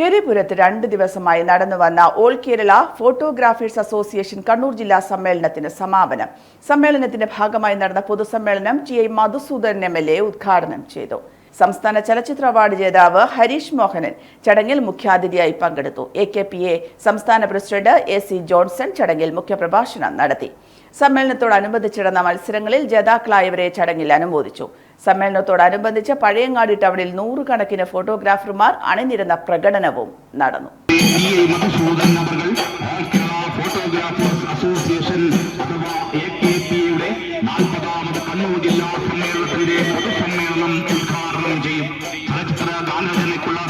എരിപുരത്ത് 2 ദിവസമായി നടന്നുവന്ന all Kerala photographers association Kannur ജില്ലാ സമ്മേളനത്തിന് സമാപനം. സമ്മേളനത്തിന്റെ ഭാഗമായി നടന്ന പൊതുസമ്മേളനം ടി.ഐ. മധുസൂദനൻ എം.എൽ.എ. ഉദ്ഘാടനം ചെയ്തു. സംസ്ഥാന ചലച്ചിത്ര അവാർഡ് ജേതാവ് ഹരീഷ് മോഹനൻ ചടങ്ങിൽ മുഖ്യാതിഥിയായി പങ്കെടുത്തു. AKPA സംസ്ഥാന പ്രസിഡന്റ് A.C. ജോൺസൺ ചടങ്ങിൽ മുഖ്യപ്രഭാഷണം നടത്തി. സമ്മേളനത്തോടനുബന്ധിച്ച് നടന്ന മത്സരങ്ങളിൽ ജേതാക്കളായവരെ ചടങ്ങിൽ അനുമോദിച്ചു. സമ്മേളനത്തോടനുബന്ധിച്ച് പഴയങ്ങാടി ടൗണിൽ 100 കണക്കിന് ഫോട്ടോഗ്രാഫർമാർ അണിനിരന്ന പ്രകടനവും നടന്നു.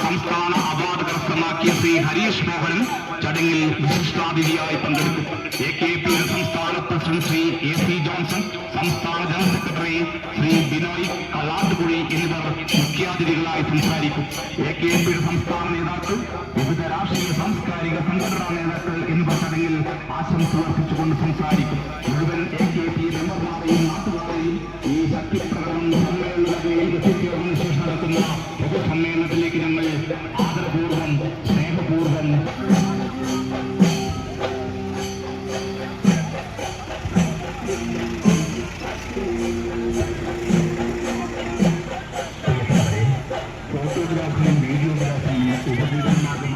സംസ്ഥാന അവാർഡ് കരസ്ഥമാക്കിയ ശ്രീ ഹരീഷ് മോഹൻ ചടങ്ങിൽ വിശിഷ്ടാതിഥിയായി പങ്കെടുക്കും. AKPയുടെ സംസ്ഥാന പ്രസിഡന്റ് ശ്രീ A.C. ജോൺസൺ, സംസ്ഥാന ജനറൽ സെക്രട്ടറി ശ്രീ ബിനോയ് കള്ളാട്ടുകുഴി എന്നിവർ മുഖ്യാതിഥികളായി സംസാരിക്കും. AKPയുടെ സംസ്ഥാന നേതാക്കൾ, വിവിധ രാഷ്ട്രീയ സാംസ്കാരിക സംഘടനാ നേതാക്കൾ എന്നിവർ ചടങ്ങിൽ ആശംസ അർപ്പിച്ചുകൊണ്ട് സംസാരിക്കും. മുഴുവൻ AKP മെമ്പർമാരെയും നാട്ടുകാരെയും ഈ ശക്തിപ്രകടനം സമ്മേളനത്തിൽ എത്തിച്ചേർന്ന ശേഷം നടക്കുന്ന പൊതുസമ്മേളനത്തിലേക്ക് ഞങ്ങൾ ആദരപൂർവ്വം സ്നേഹപൂർവ്വം ഫോട്ടോഗ്രാഫിയും വീഡിയോഗ്രാഫിയും ഉപജീവനമാർഗമായി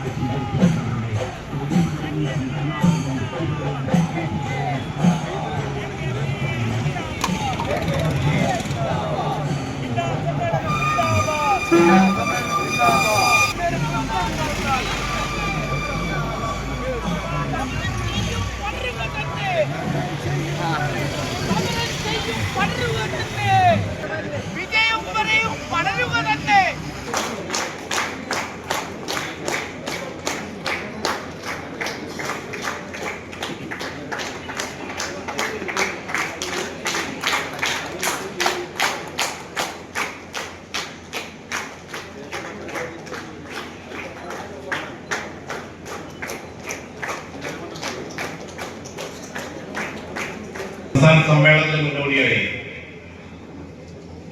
സംസ്ഥാന സമ്മേളനത്തിന് മുന്നോടിയായി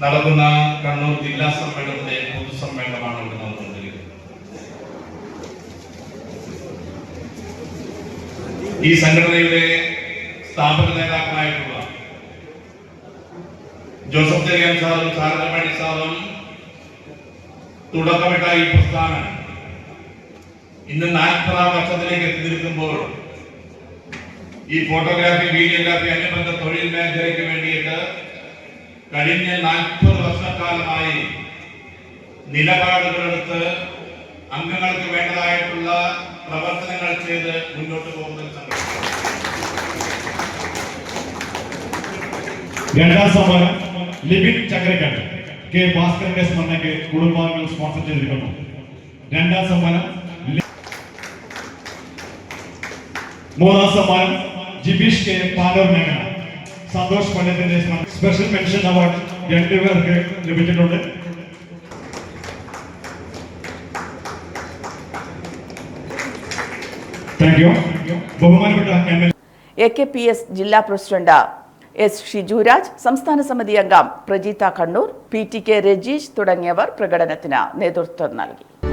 നടക്കുന്ന കണ്ണൂർ ജില്ലാ സമ്മേളനത്തിലെ പൊതുസമ്മേളനമാണ് ഇവിടെ നടന്നുകൊണ്ടിരിക്കുന്നത്. ഈ സംഘടനയുടെ സ്ഥാപക നേതാക്കളായിട്ടുള്ള ജോസഫ് ചെറിയാൻ സാറും സാരംഗമണി സാറും തുടക്കമിട്ട ഈ പ്രസ്ഥാനം ഇന്ന് 40 വർഷത്തിലേക്ക് എത്തി നിൽക്കുമ്പോൾ ഈ ഫോട്ടോഗ്രാഫി, വീഡിയോഗ്രാഫി അനുബന്ധ തൊഴിൽ മേഖലയ്ക്ക് വേണ്ടിയിട്ട് കഴിഞ്ഞ 40 വർഷക്കാലമായി നിലപാടുകളെടുത്ത് അംഗങ്ങൾക്ക് വേണ്ടതായിട്ടുള്ള പ്രവർത്തനങ്ങൾ ചെയ്ത് മുന്നോട്ട് പോകുന്ന സംഘടന. രണ്ടാം സമ്മാനം ലിബിൻ ചക്രക്കൽ കെ ഭാസ്കരന്റെ സ്മരണയ്ക്ക് കുടുംബാംഗങ്ങൾ സ്പോൺസർ ചെയ്തിരിക്കുന്നു. രണ്ടാം സമ്മാനം. മൂന്നാം സമ്മാനം ജിബീഷ് കെ പാലൂർ മേഖല സന്തോഷ് പണ്ഡിറ്റിന്റെ സ്പെഷ്യൽ പെൻഷൻ അവാർഡ് 2 പേർക്ക് ലഭിച്ചിട്ടുണ്ട്. Thank you. ബഹുമാനപ്പെട്ട AKPS ജില്ലാ പ്രസിഡന്റ് S. ഷിജുരാജ്, സംസ്ഥാന സമിതി അംഗം പ്രജീത കണ്ണൂർ, PTK രജീഷ് തുടങ്ങിയവർ പ്രകടനത്തിന് നേതൃത്വം നൽകി.